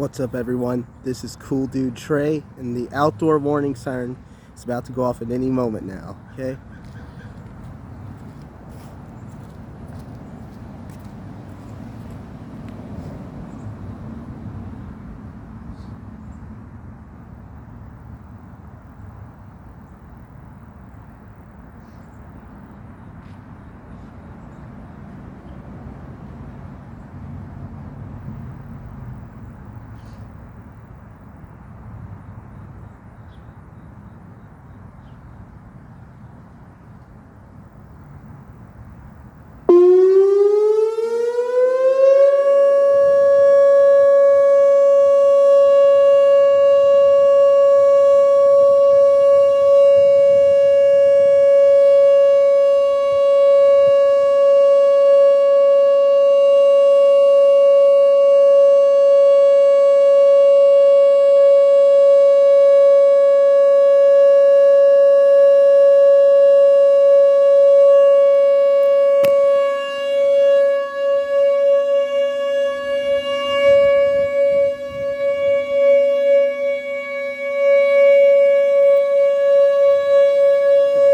What's up, everyone? This is Cool Dude Trey, and the outdoor warning siren is about to go off at any moment now, okay?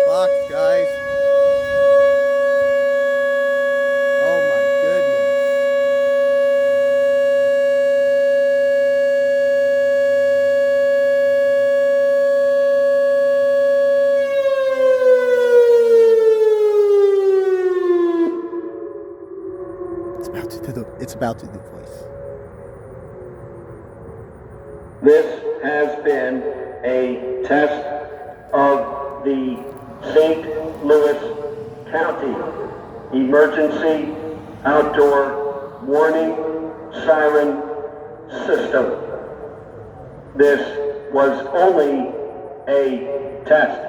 Box, guys. Oh my goodness. It's about to do the voice. This has been a test of the St. Louis County Emergency Outdoor Warning Siren System. This was only a test.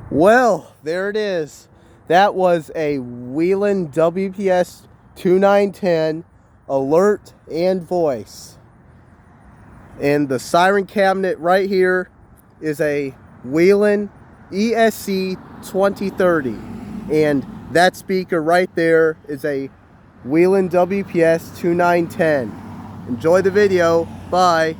Well, there it is. That was a Whelen WPS 2910 alert and voice. And the siren cabinet right here is a Whelen ESC 2030. And that speaker right there is a Whelen WPS 2910. Enjoy the video. Bye.